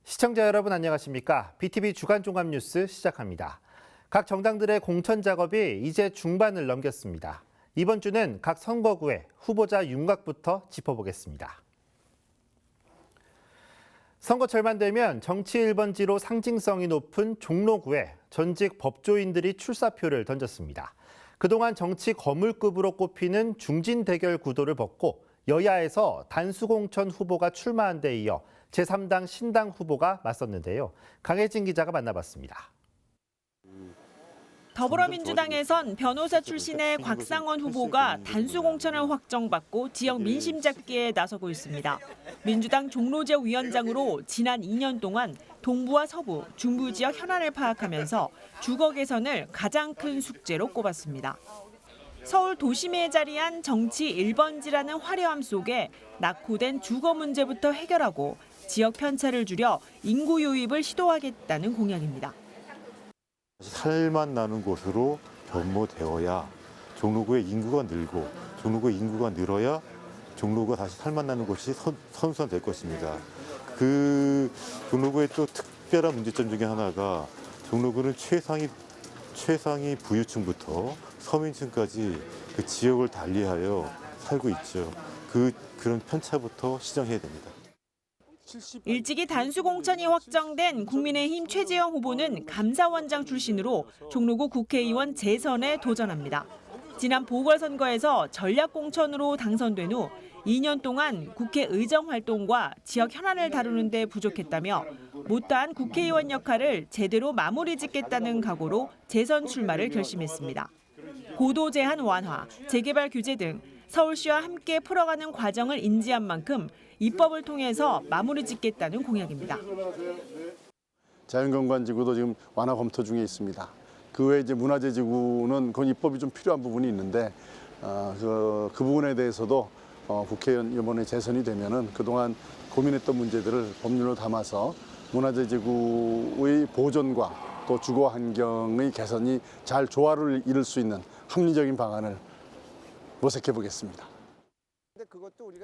시청자 여러분 안녕하십니까? BTV 주간 종합 뉴스 시작합니다. 각 정당들의 공천 작업이 이제 중반을 넘겼습니다. 이번 주는 각 선거구의 후보자 윤곽부터 짚어보겠습니다. 선거철만 되면 정치 1번지로 상징성이 높은 종로구에 전직 법조인들이 출사표를 던졌습니다. 그동안 정치 거물급으로 꼽히는 중진 대결 구도를 벗고 여야에서 단수공천 후보가 출마한 데 이어 제3당 신당 후보가 맞섰는데요. 강혜진 기자가 만나봤습니다. 더불어민주당에선 변호사 출신의 곽상원 후보가 단수공천을 확정받고 지역 민심 잡기에 나서고 있습니다. 민주당 종로지역 위원장으로 지난 2년 동안 동부와 서부, 중부 지역 현안을 파악하면서 주거 개선을 가장 큰 숙제로 꼽았습니다. 서울 도심에 자리한 정치 1번지라는 화려함 속에 낙후된 주거 문제부터 해결하고 지역 편차를 줄여 인구 유입을 시도하겠다는 공약입니다. 살만 나는 곳으로 변모되어야 종로구의 인구가 늘고 종로구의 인구가 늘어야 종로구가 다시 살만 나는 곳이 선수될 것입니다. 그 종로구의 또 특별한 문제점 중에 하나가 종로구는 최상위 부유층부터 서민층까지 그 지역을 달리하여 살고 있죠. 그런 편차부터 시정해야 됩니다. 일찍이 단수공천이 확정된 국민의힘 최재형 후보는 감사원장 출신으로 종로구 국회의원 재선에 도전합니다. 지난 보궐선거에서 전략공천으로 당선된 후 2년 동안 국회 의정 활동과 지역 현안을 다루는 데 부족했다며 못다한 국회의원 역할을 제대로 마무리 짓겠다는 각오로 재선 출마를 결심했습니다. 고도 제한 완화, 재개발 규제 등 서울시와 함께 풀어가는 과정을 인지한 만큼 입법을 통해서 마무리 짓겠다는 공약입니다. 자연경관지구도 지금 완화 검토 중에 있습니다. 그 외에 이제 문화재지구는 그건 입법이 좀 필요한 부분이 있는데 그 부분에 대해서도 국회의원 이번에 재선이 되면은 그동안 고민했던 문제들을 법률로 담아서 문화재지구의 보존과 또 주거 환경의 개선이 잘 조화를 이룰 수 있는 합리적인 방안을 모색해 보겠습니다.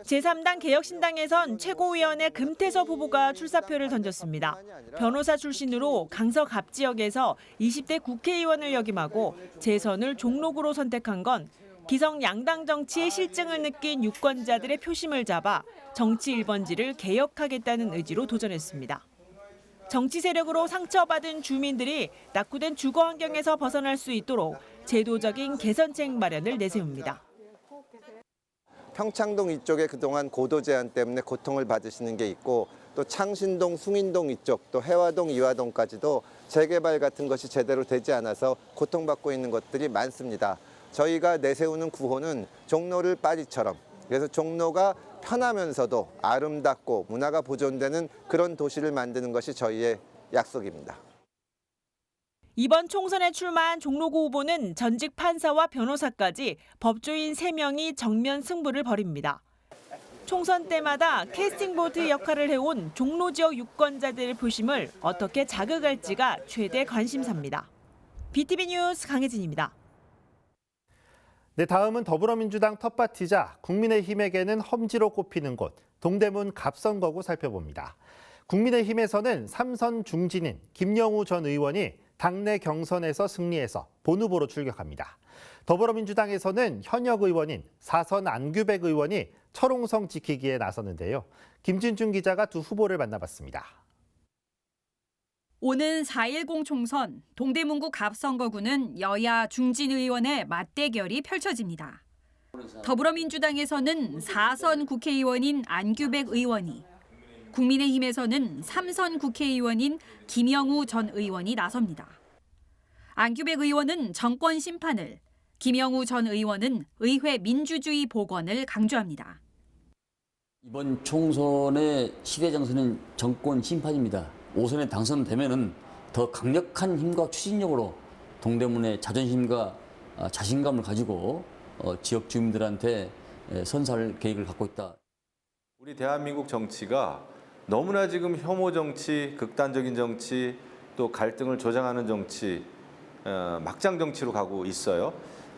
제3당 개혁신당에선 최고위원회 금태섭 후보가 출사표를 던졌습니다. 변호사 출신으로 강서 갑 지역에서 20대 국회의원을 역임하고 재선을 종로구로 선택한 건 기성 양당 정치의 실증을 느낀 유권자들의 표심을 잡아 정치 1번지를 개혁하겠다는 의지로 도전했습니다. 정치 세력으로 상처받은 주민들이 낙후된 주거 환경에서 벗어날 수 있도록 제도적인 개선책 마련을 내세웁니다. 평창동 이쪽에 그동안 고도 제한 때문에 고통을 받으시는 게 있고 또 창신동, 숭인동 이쪽, 또 해화동, 이화동까지도 재개발 같은 것이 제대로 되지 않아서 고통받고 있는 것들이 많습니다. 저희가 내세우는 구호는 종로를 파리처럼, 그래서 종로가 편하면서도 아름답고 문화가 보존되는 그런 도시를 만드는 것이 저희의 약속입니다. 이번 총선에 출마한 종로구 후보는 전직 판사와 변호사까지 법조인 3명이 정면 승부를 벌입니다. 총선 때마다 캐스팅보트 역할을 해온 종로 지역 유권자들의 표심을 어떻게 자극할지가 최대 관심사입니다. BTV 뉴스 강혜진입니다. 네, 다음은 더불어민주당 텃밭이자 국민의힘에게는 험지로 꼽히는 곳 동대문 갑선거구 살펴봅니다. 국민의힘에서는 3선 중진인 김영우 전 의원이 당내 경선에서 승리해서 본후보로 출격합니다. 더불어민주당에서는 현역 의원인 4선 안규백 의원이 철옹성 지키기에 나서는데요. 김진중 기자가 두 후보를 만나봤습니다. 오는 4.10 총선 동대문구 갑선거구는 여야 중진 의원의 맞대결이 펼쳐집니다. 더불어민주당에서는 4선 국회의원인 안규백 의원이, 국민의힘에서는 3선 국회의원인 김영우 전 의원이 나섭니다. 안규백 의원은 정권 심판을, 김영우 전 의원은 의회 민주주의 복원을 강조합니다. 이번 총선의 시대정신은 정권 심판입니다. 5선에 당선되면은 더 강력한 힘과 추진력으로 동대문의 자존심과 자신감을 가지고 지역 주민들한테 선사할 계획을 갖고 있다. 우리 대한민국 정치가 너무나 지금 혐오 정치, 극단적인 정치, 또 갈등을 조장하는 정치, 막장 정치로 가고 있어요.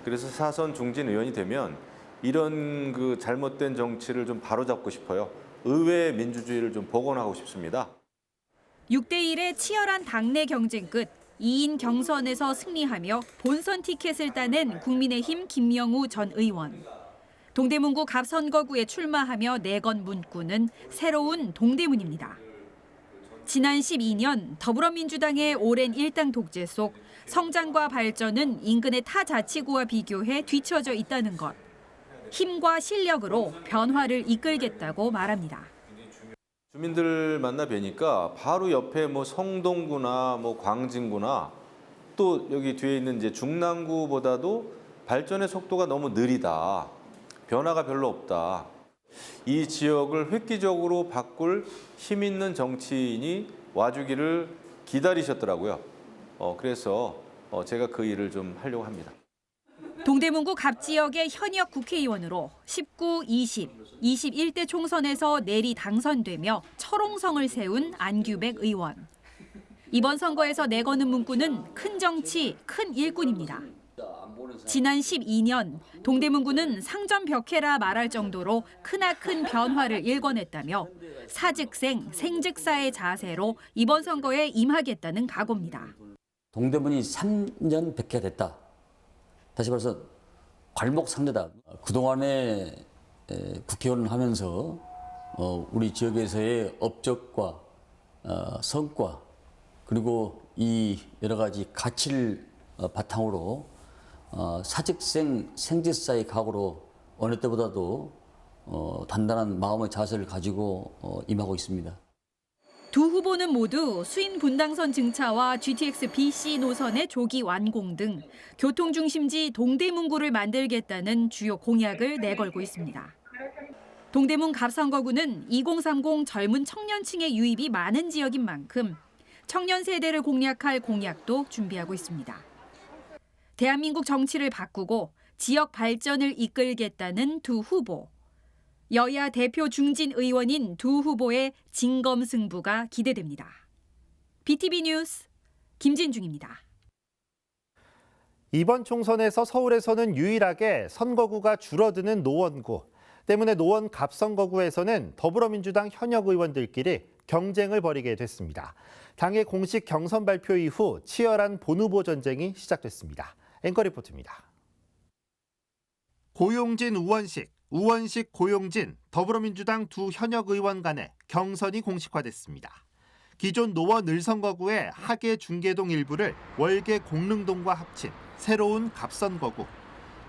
그래서 4선 중진 의원이 되면 이런 그 잘못된 정치를 좀 바로잡고 싶어요. 의회 민주주의를 좀 복원하고 싶습니다. 6대1의 치열한 당내 경쟁 끝 2인 경선에서 승리하며 본선 티켓을 따낸 국민의힘 김명우 전 의원. 동대문구 갑선거구에 출마하며 내건 문구는 새로운 동대문입니다. 지난 12년 더불어민주당의 오랜 일당 독재 속 성장과 발전은 인근의 타 자치구와 비교해 뒤처져 있다는 것. 힘과 실력으로 변화를 이끌겠다고 말합니다. 주민들 만나 뵈니까 바로 옆에 뭐 성동구나 뭐 광진구나 또 여기 뒤에 있는 이제 중랑구보다도 발전의 속도가 너무 느리다. 변화가 별로 없다. 이 지역을 획기적으로 바꿀 힘 있는 정치인이 와주기를 기다리셨더라고요. 그래서 제가 그 일을 좀 하려고 합니다. 동대문구 갑 지역의 현역 국회의원으로 19, 20, 21대 총선에서 내리 당선되며 철옹성을 세운 안규백 의원. 이번 선거에서 내거는 문구는 큰 정치, 큰 일꾼입니다. 지난 12년 동대문구는 상전벽해라 말할 정도로 크나큰 변화를 일궈냈다며 사즉생, 생즉사의 자세로 이번 선거에 임하겠다는 각오입니다. 동대문이 3년 백해가 됐다. 다시 말해서 괄목상대다. 그동안에 국회의원을 하면서 우리 지역에서의 업적과 성과 그리고 이 여러 가지 가치를 바탕으로 사직생 생직사의 각오로 어느 때보다도 단단한 마음의 자세를 가지고 임하고 있습니다. 두 후보는 모두 수인 분당선 증차와 GTX BC 노선의 조기 완공 등 교통 중심지 동대문구를 만들겠다는 주요 공약을 내걸고 있습니다. 동대문 갑선거구는 2030 젊은 청년층의 유입이 많은 지역인 만큼 청년 세대를 공략할 공약도 준비하고 있습니다. 대한민국 정치를 바꾸고 지역 발전을 이끌겠다는 두 후보. 여야 대표 중진 의원인 두 후보의 진검승부가 기대됩니다. BTV 뉴스 김진중입니다. 이번 총선에서 서울에서는 유일하게 선거구가 줄어드는 노원구. 때문에 노원 갑선거구에서는 더불어민주당 현역 의원들끼리 경쟁을 벌이게 됐습니다. 당의 공식 경선 발표 이후 치열한 본후보 전쟁이 시작됐습니다. 앵커 리포트입니다. 고용진, 우원식, 고용진, 더불어민주당 두 현역 의원 간의 경선이 공식화됐습니다. 기존 노원 을선거구의 하계 중계동 일부를 월계 공릉동과 합친 새로운 갑선거구.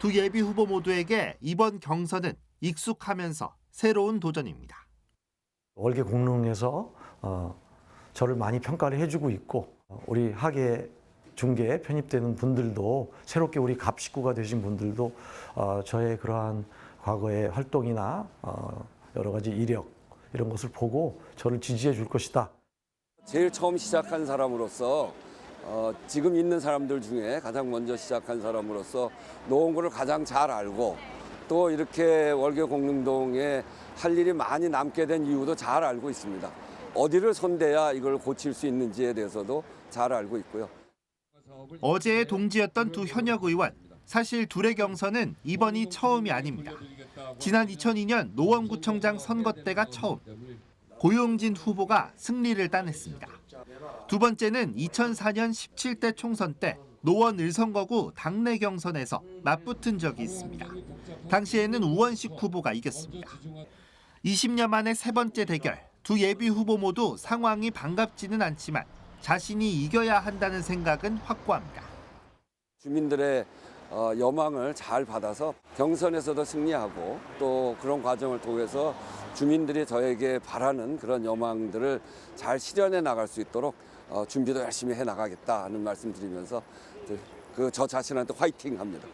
두 예비 후보 모두에게 이번 경선은 익숙하면서 새로운 도전입니다. 월계 공릉에서 저를 많이 평가를 해주고 있고 우리 하계 중계에 편입되는 분들도 새롭게 우리 갑 식구가 되신 분들도 저의 그러한 과거의 활동이나 여러 가지 이력 이런 것을 보고 저를 지지해 줄 것이다. 제일 처음 시작한 사람으로서 지금 있는 사람들 중에 가장 먼저 시작한 사람으로서 노원구를 가장 잘 알고 또 이렇게 월계 공릉동에 할 일이 많이 남게 된 이유도 잘 알고 있습니다. 어디를 손대야 이걸 고칠 수 있는지에 대해서도 잘 알고 있고요. 어제의 동지였던 두 현역 의원. 사실 둘의 경선은 이번이 처음이 아닙니다. 지난 2002년 노원구청장 선거 때가 처음. 고용진 후보가 승리를 따냈습니다. 두 번째는 2004년 17대 총선 때 노원 을선거구 당내 경선에서 맞붙은 적이 있습니다. 당시에는 우원식 후보가 이겼습니다. 20년 만에 세 번째 대결. 두 예비 후보 모두 상황이 반갑지는 않지만 자신이 이겨야 한다는 생각은 확고합니다. 주민들의 여망을 잘 받아서 경선에서도 승리하고 또 그런 과정을 통해서 주민들이 저에게 바라는 그런 여망들을 잘 실현해 나갈 수 있도록 준비도 열심히 해 나가겠다 하는 말씀 드리면서 저 자신한테 화이팅 합니다.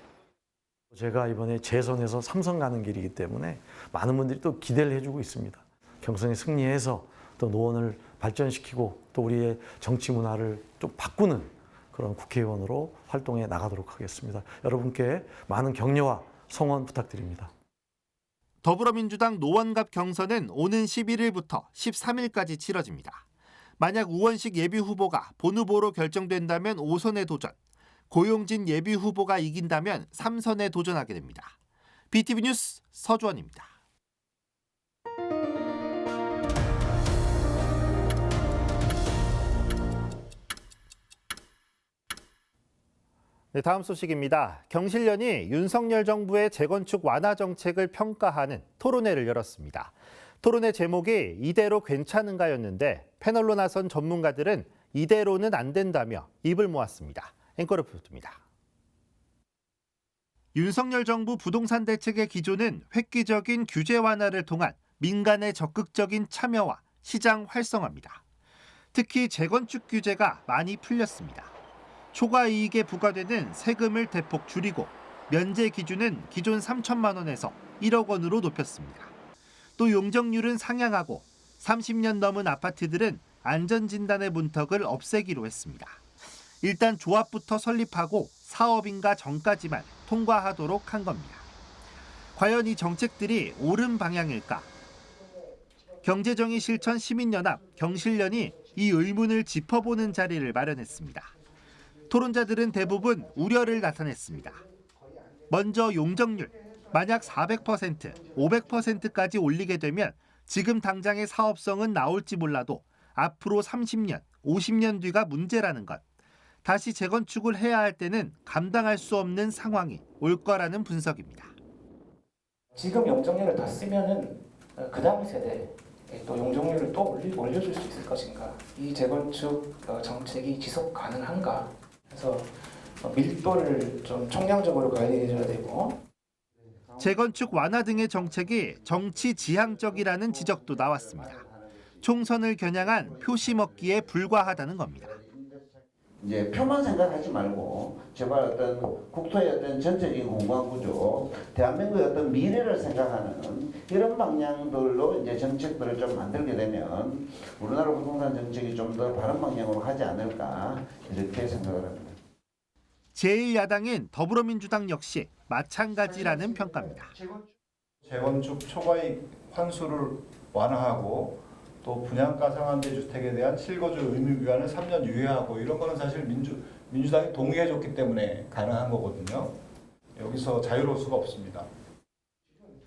제가 이번에 재선에서 3선 가는 길이기 때문에 많은 분들이 또 기대를 해주고 있습니다. 경선에 승리해서 또 노원을 발전시키고 또 우리의 정치 문화를 좀 바꾸는 그런 국회의원으로 활동해 나가도록 하겠습니다. 여러분께 많은 격려와 성원 부탁드립니다. 더불어민주당 노원갑 경선은 오는 11일부터 13일까지 치러집니다. 만약 우원식 예비 후보가 본후보로 결정된다면 5선에 도전, 고용진 예비 후보가 이긴다면 3선에 도전하게 됩니다. BTV 뉴스 서주원입니다. 네, 다음 소식입니다. 경실련이 윤석열 정부의 재건축 완화 정책을 평가하는 토론회를 열었습니다. 토론회 제목이 이대로 괜찮은가였는데 패널로 나선 전문가들은 이대로는 안 된다며 입을 모았습니다. 앵커 리포트입니다. 윤석열 정부 부동산 대책의 기조는 획기적인 규제 완화를 통한 민간의 적극적인 참여와 시장 활성화입니다. 특히 재건축 규제가 많이 풀렸습니다. 초과 이익에 부과되는 세금을 대폭 줄이고 면제 기준은 기존 3천만 원에서 1억 원으로 높였습니다. 또 용적률은 상향하고 30년 넘은 아파트들은 안전진단의 문턱을 없애기로 했습니다. 일단 조합부터 설립하고 사업인가 전까지만 통과하도록 한 겁니다. 과연 이 정책들이 옳은 방향일까? 경제정의 실천 시민연합 경실련이 이 의문을 짚어보는 자리를 마련했습니다. 토론자들은 대부분 우려를 나타냈습니다. 먼저 용적률, 만약 400%, 500%까지 올리게 되면 지금 당장의 사업성은 나올지 몰라도 앞으로 30년, 50년 뒤가 문제라는 것. 다시 재건축을 해야 할 때는 감당할 수 없는 상황이 올 거라는 분석입니다. 지금 용적률을 더 쓰면은 그 다음 세대에 또 용적률을 또 올려줄 수 있을 것인가? 이 재건축 정책이 지속 가능한가? 그래서 밀도를 좀 총량적으로 관리해줘야 되고. 재건축 완화 등의 정책이 정치 지향적이라는 지적도 나왔습니다. 총선을 겨냥한 표시 먹기에 불과하다는 겁니다. 이제 표만 생각하지 말고 제발 어떤 국토의 어떤 전체적인 공간 구조, 대한민국의 어떤 미래를 생각하는 이런 방향들로 이제 정책들을 좀 만들게 되면 우리나라 부동산 정책이 좀 더 바른 방향으로 가지 않을까 이렇게 생각을 합니다. 제1야당인 더불어민주당 역시 마찬가지라는 평가입니다. 재건축 초과이익 환수를 완화하고 또 분양가 상한제 주택에 대한 실거주 의무 기간을 3년 유예하고 이런 거는 사실 민주당이 동의해줬기 때문에 가능한 거거든요. 여기서 자유로울 수가 없습니다.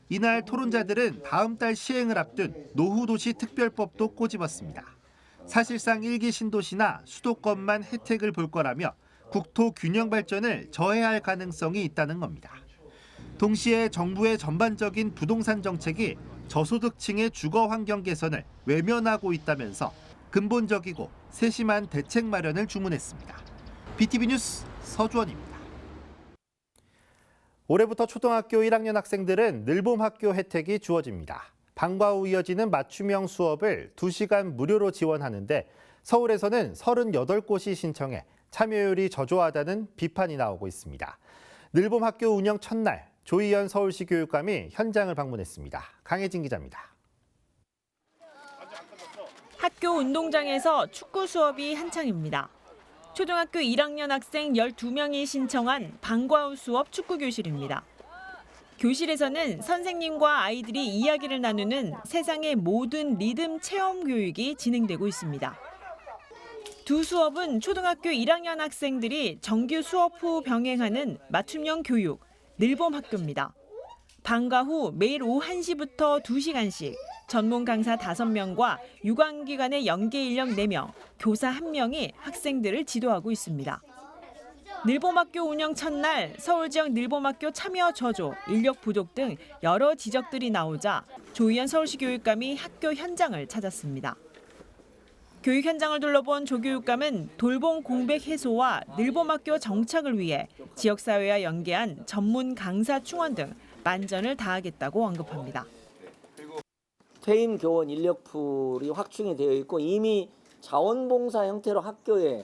이날 토론자들은 다음 달 시행을 앞둔 노후도시 특별법도 꼬집었습니다. 사실상 1기 신도시나 수도권만 혜택을 볼 거라며 국토 균형 발전을 저해할 가능성이 있다는 겁니다. 동시에 정부의 전반적인 부동산 정책이 저소득층의 주거 환경 개선을 외면하고 있다면서 근본적이고 세심한 대책 마련을 주문했습니다. BTV 뉴스 서주원입니다. 올해부터 초등학교 1학년 학생들은 늘봄 학교 혜택이 주어집니다. 방과 후 이어지는 맞춤형 수업을 2시간 무료로 지원하는데 서울에서는 38곳이 신청해 참여율이 저조하다는 비판이 나오고 있습니다. 늘봄 학교 운영 첫날 조희연 서울시 교육감이 현장을 방문했습니다. 강혜진 기자입니다. 학교 운동장에서 축구 수업이 한창입니다. 초등학교 1학년 학생 12명이 신청한 방과 후 수업 축구 교실입니다. 교실에서는 선생님과 아이들이 이야기를 나누는 세상의 모든 리듬 체험 교육이 진행되고 있습니다. 두 수업은 초등학교 1학년 학생들이 정규 수업 후 병행하는 맞춤형 교육, 늘봄 학교입니다. 방과 후 매일 오후 1시부터 2시간씩 전문 강사 5명과 유관기관의 연계 인력 4명, 교사 1명이 학생들을 지도하고 있습니다. 늘봄학교 운영 첫날 서울 지역 늘봄학교 참여 저조, 인력 부족 등 여러 지적들이 나오자 조희연 서울시 교육감이 학교 현장을 찾았습니다. 교육 현장을 둘러본 조 교육감은 돌봄 공백 해소와 늘봄학교 정착을 위해 지역사회와 연계한 전문 강사 충원 등 만전을 다하겠다고 언급합니다. 퇴임 교원 인력풀이 확충이 되어 있고 이미 자원봉사 형태로 학교에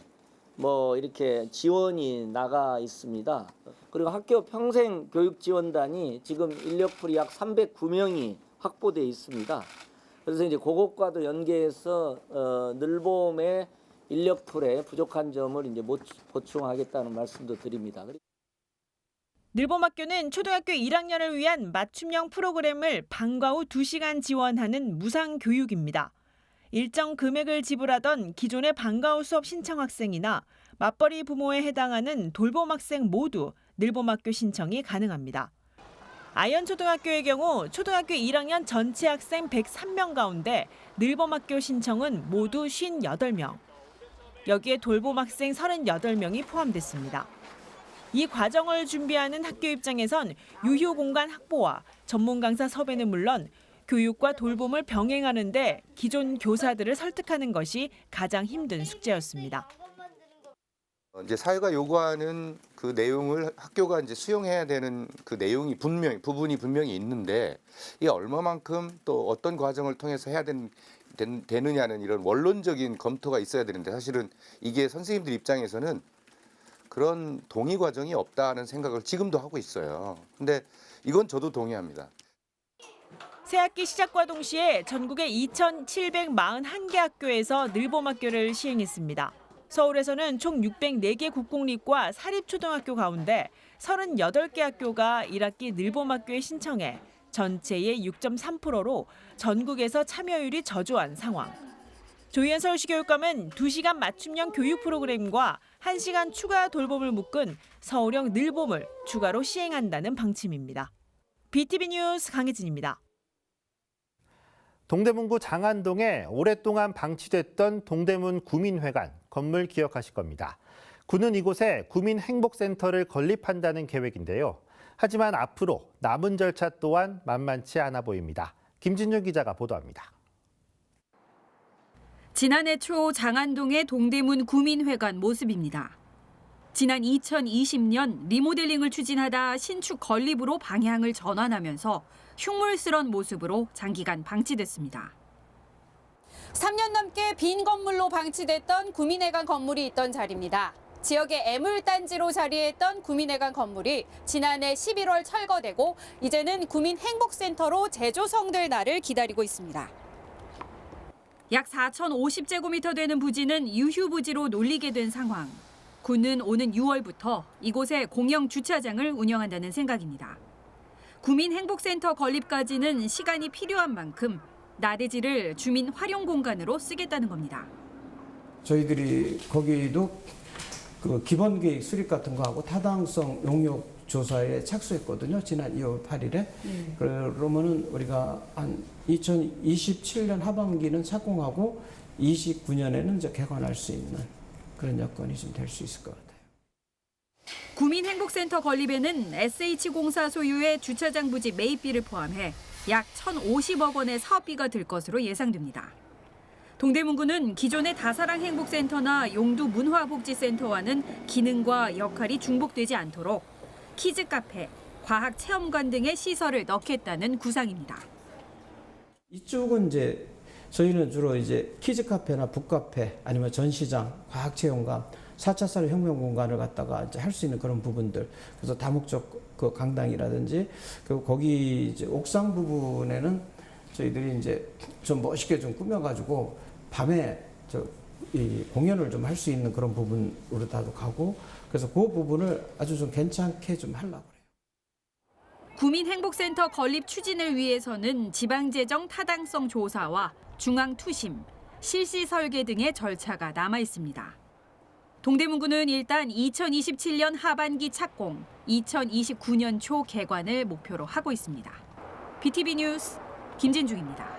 이렇게 지원이 나가 있습니다. 그리고 학교 평생교육지원단이 지금 인력풀이 약 309명이 확보돼 있습니다. 그래서 이제 그것과도 연계해서 늘봄의 인력풀에 부족한 점을 이제 보충하겠다는 말씀도 드립니다. 늘봄학교는 초등학교 1학년을 위한 맞춤형 프로그램을 방과 후 2시간 지원하는 무상 교육입니다. 일정 금액을 지불하던 기존의 방과 후 수업 신청 학생이나 맞벌이 부모에 해당하는 돌봄 학생 모두 늘봄학교 신청이 가능합니다. 아현초등학교의 경우 초등학교 1학년 전체 학생 103명 가운데 늘봄학교 신청은 모두 58명. 여기에 돌봄 학생 38명이 포함됐습니다. 이 과정을 준비하는 학교 입장에선 유휴 공간 확보와 전문 강사 섭외는 물론 교육과 돌봄을 병행하는 데 기존 교사들을 설득하는 것이 가장 힘든 숙제였습니다. 이제 사회가 요구하는 그 내용을 학교가 이제 수용해야 되는 그 내용이 부분이 분명히 있는데 이게 얼마만큼 또 어떤 과정을 통해서 해야 되느냐는 이런 원론적인 검토가 있어야 되는데 사실은 이게 선생님들 입장에서는 그런 동의 과정이 없다는 생각을 지금도 하고 있어요. 근데 이건 저도 동의합니다. 새학기 시작과 동시에 전국의 2,741개 학교에서 늘봄학교를 시행했습니다. 서울에서는 총 604개 국공립과 사립초등학교 가운데 38개 학교가 1학기 늘봄학교에 신청해 전체의 6.3%로 전국에서 참여율이 저조한 상황. 조희연 서울시 교육감은 2시간 맞춤형 교육 프로그램과 1시간 추가 돌봄을 묶은 서울형 늘봄을 추가로 시행한다는 방침입니다. BTV 뉴스 강혜진입니다. 동대문구 장안동에 오랫동안 방치됐던 동대문 구민회관 건물 기억하실 겁니다. 구는 이곳에 구민행복센터를 건립한다는 계획인데요. 하지만 앞으로 남은 절차 또한 만만치 않아 보입니다. 김진유 기자가 보도합니다. 지난해 초 장안동의 동대문 구민회관 모습입니다. 지난 2020년 리모델링을 추진하다 신축 건립으로 방향을 전환하면서 흉물스런 모습으로 장기간 방치됐습니다. 3년 넘게 빈 건물로 방치됐던 구민회관 건물이 있던 자리입니다. 지역의 애물단지로 자리했던 구민회관 건물이 지난해 11월 철거되고 이제는 구민행복센터로 재조성될 날을 기다리고 있습니다. 약 4,050제곱미터 되는 부지는 유휴부지로 놀리게 된 상황. 구는 오는 6월부터 이곳에 공영 주차장을 운영한다는 생각입니다. 구민행복센터 건립까지는 시간이 필요한 만큼 나대지를 주민 활용 공간으로 쓰겠다는 겁니다. 저희들이 거기도 그 기본 계획 수립 같은 거 하고 타당성 용역 조사에 착수했거든요. 지난 2월 8일에. 그러면은 우리가 한 2027년 하반기는 착공하고 29년에는 이제 개관할 수 있는 그런 여건이 좀 될 수 있을 것 같아요. 구민행복센터 건립에는 SH공사 소유의 주차장 부지 매입비를 포함해 약 1,050억 원의 사업비가 들 것으로 예상됩니다. 동대문구는 기존의 다사랑행복센터나 용두문화복지센터와는 기능과 역할이 중복되지 않도록 키즈카페, 과학체험관 등의 시설을 넣겠다는 구상입니다. 이쪽은 이제 저희는 주로 이제 키즈카페나 북카페 아니면 전시장, 과학체험관, 4차 산업혁명 공간을 갖다가 이제 할 수 있는 그런 부분들. 그래서 다목적 그 강당이라든지 그리고 거기 이제 옥상 부분에는 저희들이 이제 좀 멋있게 좀 꾸며가지고 밤에 이 공연을 좀 할 수 있는 그런 부분으로 다도 가고 그래서 그 부분을 아주 좀 괜찮게 좀 하려고 그래요. 구민행복센터 건립 추진을 위해서는 지방재정 타당성 조사와 중앙투심, 실시 설계 등의 절차가 남아 있습니다. 동대문구는 일단 2027년 하반기 착공, 2029년 초 개관을 목표로 하고 있습니다. BTV 뉴스 김진중입니다.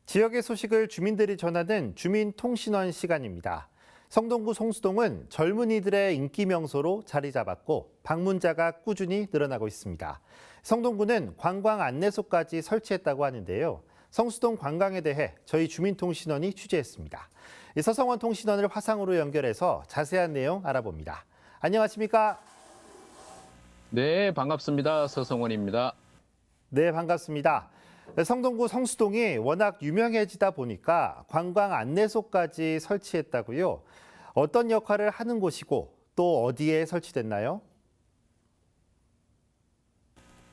지역의 소식을 주민들이 전하는 주민통신원 시간입니다. 성동구 성수동은 젊은이들의 인기 명소로 자리 잡았고 방문자가 꾸준히 늘어나고 있습니다. 성동구는 관광 안내소까지 설치했다고 하는데요. 성수동 관광에 대해 저희 주민통신원이 취재했습니다. 서성원 통신원을 화상으로 연결해서 자세한 내용 알아봅니다. 안녕하십니까? 네, 반갑습니다. 서성원입니다. 네, 반갑습니다. 성동구 성수동이 워낙 유명해지다 보니까 관광 안내소까지 설치했다고요. 어떤 역할을 하는 곳이고 또 어디에 설치됐나요?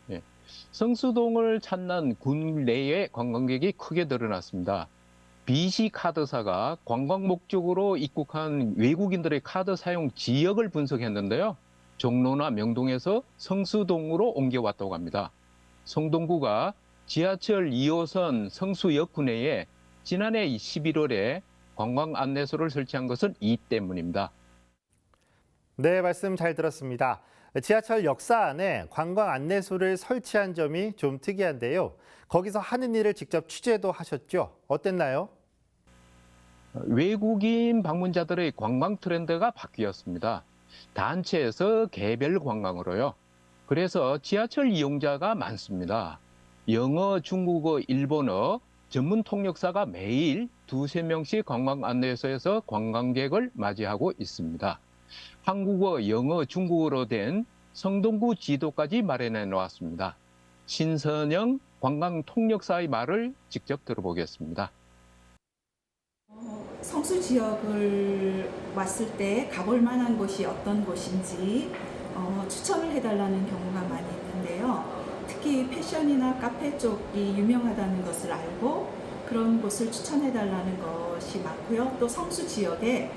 네, 성수동을 찾는 군 내의 관광객이 크게 늘어났습니다. BC 카드사가 관광 목적으로 입국한 외국인들의 카드 사용 지역을 분석했는데요. 종로나 명동에서 성수동으로 옮겨왔다고 합니다. 성동구가 지하철 2호선 성수역 구내에 지난해 11월에 관광 안내소를 설치한 것은 이 때문입니다. 네, 말씀 잘 들었습니다. 지하철 역사 안에 관광 안내소를 설치한 점이 좀 특이한데요. 거기서 하는 일을 직접 취재도 하셨죠? 어땠나요? 외국인 방문자들의 관광 트렌드가 바뀌었습니다. 단체에서 개별 관광으로요. 그래서 지하철 이용자가 많습니다. 영어, 중국어, 일본어 전문 통역사가 매일 2~3명씩 관광 안내소에서 관광객을 맞이하고 있습니다. 한국어, 영어, 중국어로 된 성동구 지도까지 마련해 놓았습니다. 신선영 관광 통역사의 말을 직접 들어보겠습니다. 성수 지역을 왔을 때 가볼 만한 곳이 어떤 곳인지 추천을 해달라는 경우가 많이 있는데요. 특히 패션이나 카페 쪽이 유명하다는 것을 알고 그런 곳을 추천해달라는 것이 많고요. 또 성수 지역에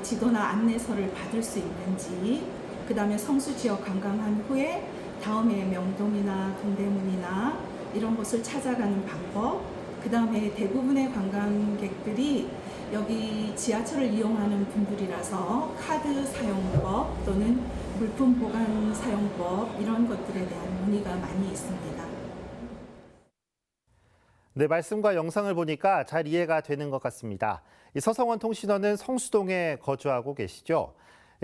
지도나 안내서를 받을 수 있는지, 그 다음에 성수 지역 관광한 후에 다음에 명동이나 동대문이나 이런 곳을 찾아가는 방법, 그 다음에 대부분의 관광객들이 여기 지하철을 이용하는 분들이라서 카드 사용법 또는 물품 보관 사용법 이런 것들에 대한 문의가 많이 있습니다. 네, 말씀과 영상을 보니까 잘 이해가 되는 것 같습니다. 서성원 통신원은 성수동에 거주하고 계시죠?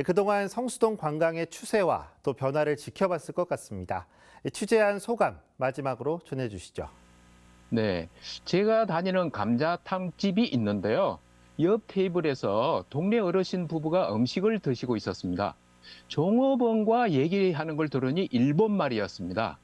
그동안 성수동 관광의 추세와 또 변화를 지켜봤을 것 같습니다. 취재한 소감 마지막으로 전해주시죠. 네, 제가 다니는 감자탕집이 있는데요. 옆 테이블에서 동네 어르신 부부가 음식을 드시고 있었습니다. 종업원과 얘기하는 걸 들으니 일본말이었습니다.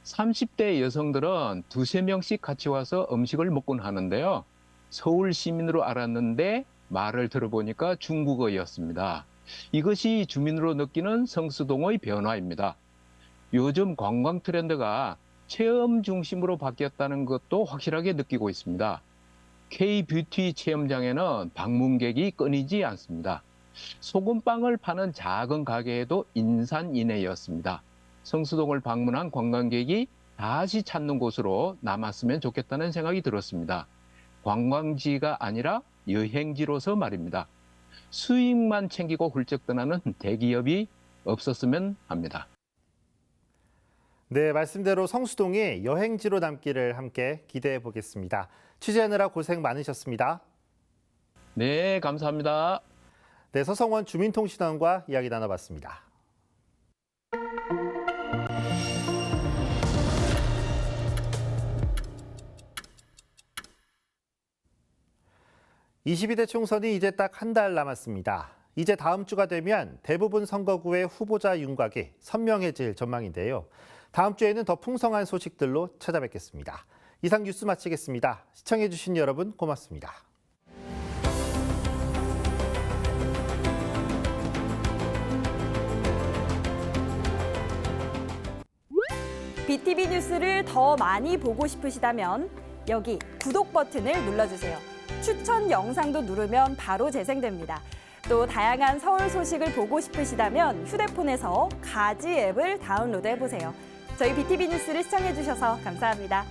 30대 여성들은 2~3명씩 같이 와서 음식을 먹곤 하는데요. 서울 시민으로 알았는데 말을 들어보니까 중국어였습니다. 이것이 주민으로 느끼는 성수동의 변화입니다. 요즘 관광 트렌드가 체험 중심으로 바뀌었다는 것도 확실하게 느끼고 있습니다. K-뷰티 체험장에는 방문객이 끊이지 않습니다. 소금빵을 파는 작은 가게에도 인산인해였습니다. 성수동을 방문한 관광객이 다시 찾는 곳으로 남았으면 좋겠다는 생각이 들었습니다. 관광지가 아니라 여행지로서 말입니다. 수익만 챙기고 훌쩍 떠나는 대기업이 없었으면 합니다. 네, 말씀대로 성수동이 여행지로 남기를 함께 기대해 보겠습니다. 취재하느라 고생 많으셨습니다. 네, 감사합니다. 네, 서성원 주민통신원과 이야기 나눠봤습니다. (22대) 총선이 이제 딱 한 달 남았습니다. 이제 다음 주가 되면 대부분 선거구의 후보자 윤곽이 선명해질 전망인데요. 다음 주에는 더 풍성한 소식들로 찾아뵙겠습니다. 이상 뉴스 마치겠습니다. 시청해주신 여러분 고맙습니다. BTV 뉴스를 더 많이 보고 싶으시다면 여기 구독 버튼을 눌러주세요. 추천 영상도 누르면 바로 재생됩니다. 또 다양한 서울 소식을 보고 싶으시다면 휴대폰에서 가지 앱을 다운로드해보세요. 저희 BTV 뉴스를 시청해주셔서 감사합니다.